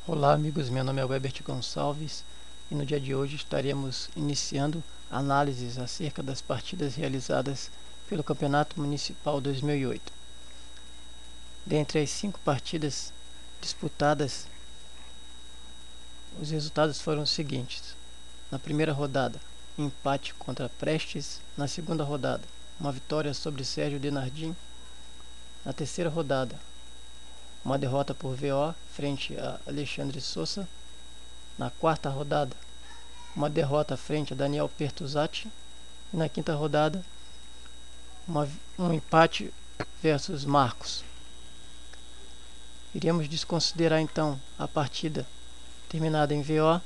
Olá amigos, meu nome é Webert Gonçalves e no dia de hoje estaremos iniciando análises acerca das partidas realizadas pelo Campeonato Municipal 2008. Dentre as 5 partidas disputadas, os resultados foram os seguintes. Na primeira rodada, empate contra Prestes. Na segunda rodada, uma vitória sobre Sérgio Denardim. Na terceira rodada, uma derrota por VO frente a Alexandre Sousa. Na quarta rodada, uma derrota frente a Daniel Pertuzati. E na quinta rodada, um empate versus Marcos. Iremos desconsiderar então a partida terminada em VO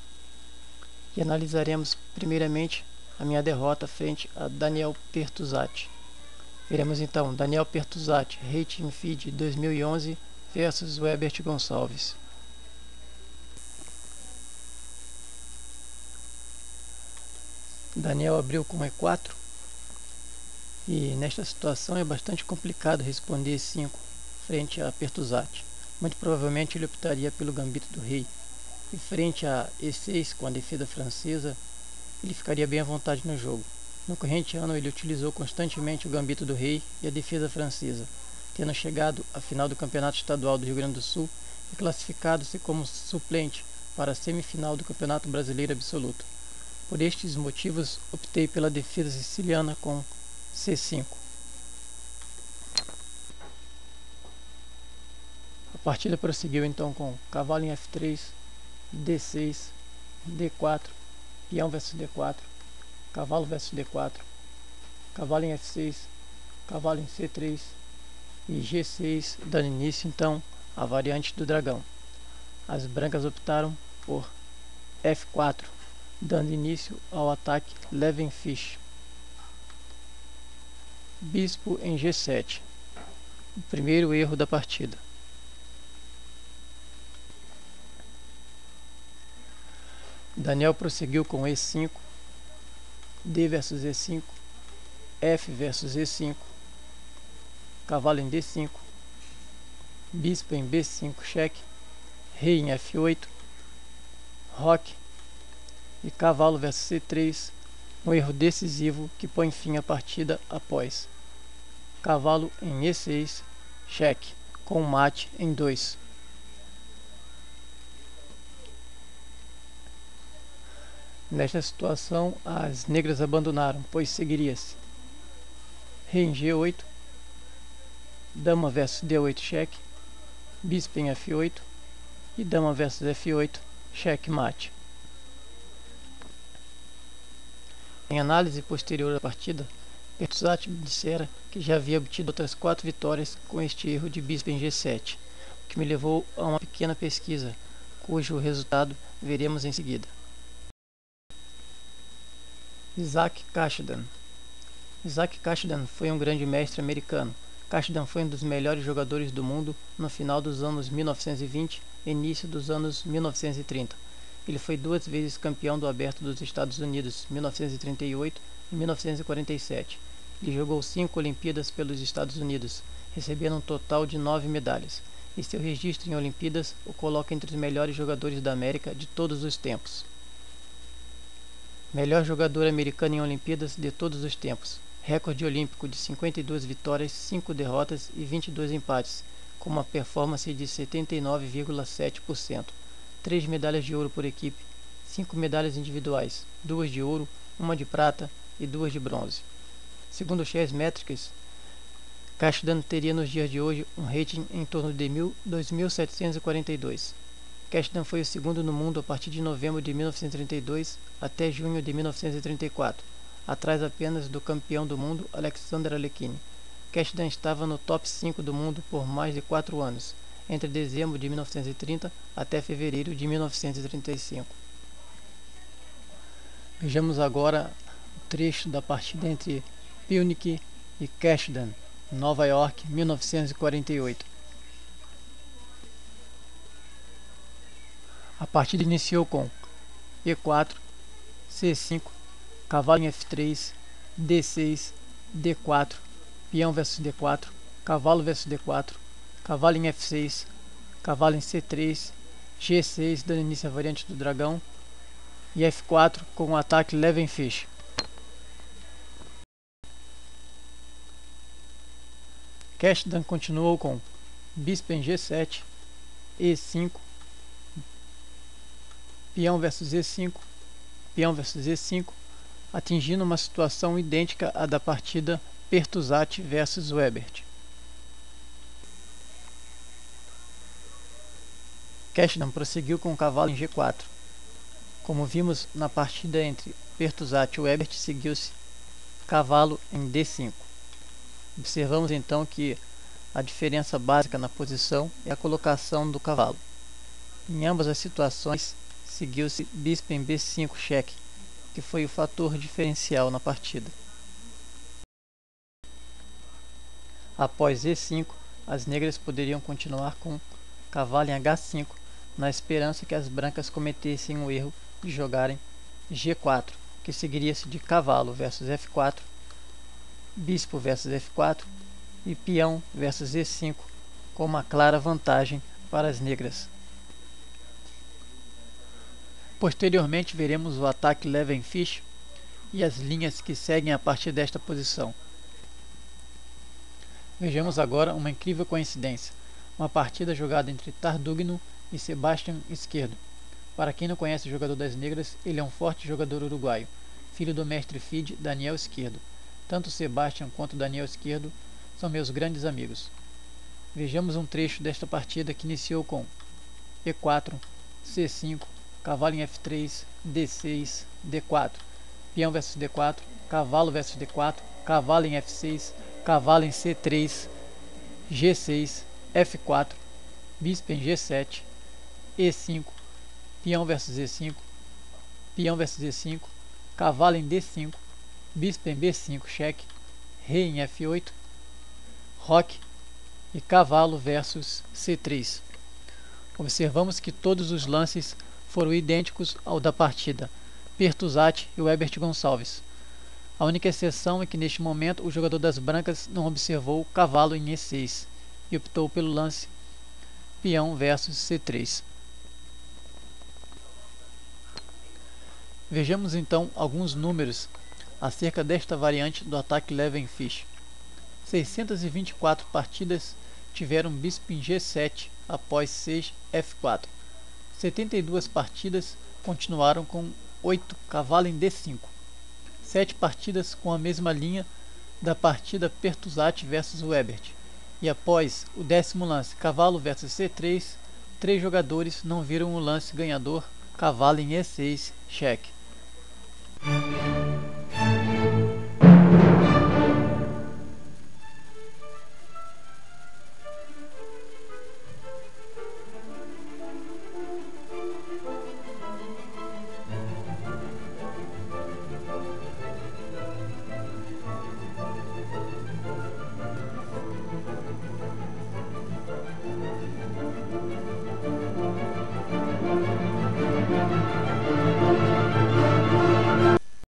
e analisaremos primeiramente a minha derrota frente a Daniel Pertuzati. Veremos então Daniel Pertuzati, Rating Feed 2011 versus Webert Gonçalves. Daniel abriu com E4 e nesta situação é bastante complicado responder E5 frente a Pertuzati. Muito provavelmente ele optaria pelo gambito do rei, e frente a E6 com a defesa francesa ele ficaria bem à vontade no jogo. No corrente ano ele utilizou constantemente o gambito do rei e a defesa francesa, tendo chegado à final do Campeonato Estadual do Rio Grande do Sul e classificado-se como suplente para a semifinal do Campeonato Brasileiro Absoluto. Por estes motivos, optei pela defesa siciliana com C5. A partida prosseguiu então com cavalo em F3, D6, D4, peão versus D4, cavalo versus D4, cavalo em F6, cavalo em C3 e G6, dando início então à variante do dragão. As brancas optaram por F4, dando início ao ataque Levenfish. Bispo em G7, o primeiro erro da partida. Daniel prosseguiu com E5, D versus E5, F versus E5, cavalo em D5, bispo em B5 cheque, rei em F8, roque e cavalo versus C3, um erro decisivo que põe fim à partida após cavalo em E6, cheque, com mate em 2. Nesta situação, as negras abandonaram, pois seguiria-se rei em G8, dama versus D8 cheque, bispo em F8 e dama versus F8, cheque mate. Em análise posterior à partida, Pertuzati me dissera que já havia obtido outras 4 vitórias com este erro de bispo em G7, o que me levou a uma pequena pesquisa, cujo resultado veremos em seguida. Isaac Kashidan. Isaac Kashidan foi um grande mestre americano. Kashidan foi um dos melhores jogadores do mundo no final dos anos 1920 e início dos anos 1930. Ele foi 2 vezes campeão do Aberto dos Estados Unidos, 1938 e 1947. Ele jogou 5 Olimpíadas pelos Estados Unidos, recebendo um total de 9 medalhas, e seu registro em Olimpíadas o coloca entre os melhores jogadores da América de todos os tempos. Melhor jogador americano em Olimpíadas de todos os tempos. Recorde olímpico de 52 vitórias, 5 derrotas e 22 empates, com uma performance de 79,7%. 3 medalhas de ouro por equipe, 5 medalhas individuais, 2 de ouro, 1 de prata e 2 de bronze. Segundo o Chess Metrics, Kashidan teria nos dias de hoje um rating em torno de 2.742. Kashidan foi o segundo no mundo a partir de novembro de 1932 até junho de 1934, atrás apenas do campeão do mundo Alexander Alekhine. Kashidan estava no top 5 do mundo por mais de 4 anos, entre dezembro de 1930 até fevereiro de 1935. Vejamos agora o trecho da partida entre Pilnik e Kashidan, Nova York, 1948. A partida iniciou com E4, C5, cavalo em F3, D6, D4, peão versus D4, cavalo versus D4, cavalo em F6, cavalo em C3, G6 dando início à variante do dragão e F4 com o ataque Levenfish. Cashdan continuou com bispo em G7, E5, peão versus E5, peão versus E5, atingindo uma situação idêntica à da partida Pertuzati versus Webert. Cashdan prosseguiu com o cavalo em G4. Como vimos na partida entre Pertuzati e Webert, seguiu-se cavalo em D5. Observamos então que a diferença básica na posição é a colocação do cavalo. Em ambas as situações, seguiu-se bispo em B5 cheque, que foi o fator diferencial na partida. Após E5, as negras poderiam continuar com cavalo em H5, na esperança que as brancas cometessem o erro de jogarem G4, que seguiria-se de cavalo versus F4, bispo versus F4 e peão versus E5, com uma clara vantagem para as negras. Posteriormente veremos o ataque Levenfish e as linhas que seguem a partir desta posição. Vejamos agora uma incrível coincidência, uma partida jogada entre Tardugno e Sebastião Izquierdo. Para quem não conhece o jogador das negras, ele é um forte jogador uruguaio, filho do mestre FIDE Daniel Izquierdo. Tanto Sebastião quanto Daniel Izquierdo são meus grandes amigos. Vejamos um trecho desta partida que iniciou com E4, C5, cavalo em F3, D6, D4, peão versus D4, cavalo versus D4, cavalo em F6, cavalo em C3, G6, F4, bispo em G7, E5, peão versus E5, peão versus E5, cavalo em D5, bispo em B5 cheque, rei em F8, roque e cavalo versus C3. Observamos que todos os lances foram idênticos ao da partida Pertuzati e Webert Gonçalves. A única exceção é que neste momento o jogador das brancas não observou o cavalo em E6 e optou pelo lance peão versus C3. Vejamos então alguns números acerca desta variante do ataque Levenfish. 624 partidas tiveram bispo em G7 após 6 F4. 72 partidas continuaram com 8 cavalo em D5. 7 partidas com a mesma linha da partida Pertuzati versus Webert. E após o 10º lance, cavalo versus C3, 3 jogadores não viram o lance ganhador, cavalo em E6, cheque.